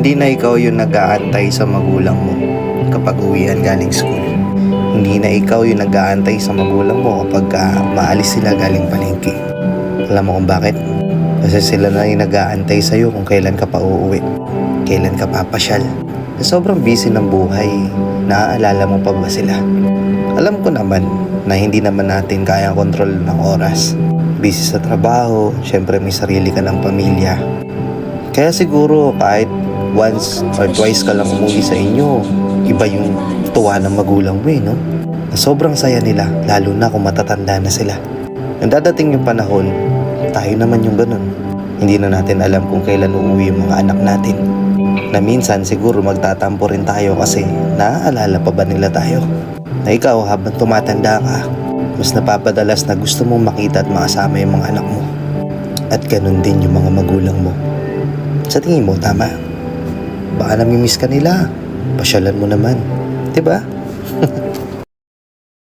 Hindi na ikaw yung nag-aantay sa magulang mo kapag uwian galing school. Hindi na ikaw yung nag-aantay sa magulang mo kapag maalis sila galing palengke. Alam mo kung bakit? Kasi sila na yung nag-aantay sa'yo kung kailan ka pa uuwi, kailan ka papasyal. Sa sobrang busy ng buhay, naaalala mo pa ba sila? Alam ko naman na hindi naman natin kaya kontrol ng oras. Busy sa trabaho, syempre may sarili ka ng pamilya. Kaya siguro kahit once or twice ka lang umuwi sa inyo, iba yung tuwa ng magulang mo no? Na sobrang saya nila, lalo na kung matatanda na sila. Nang dadating yung panahon, tayo naman yung ganun. Hindi na natin alam kung kailan uuwi yung mga anak natin. Na minsan siguro magtatampo rin tayo kasi naaalala pa ba nila tayo? Na ikaw habang tumatanda ka, mas napapadalas na gusto mong makita at makasama yung mga anak mo. At ganun din yung mga magulang mo. Sa tingin mo, tama? Baka namimiss ka nila. Pasyalan mo naman. Diba?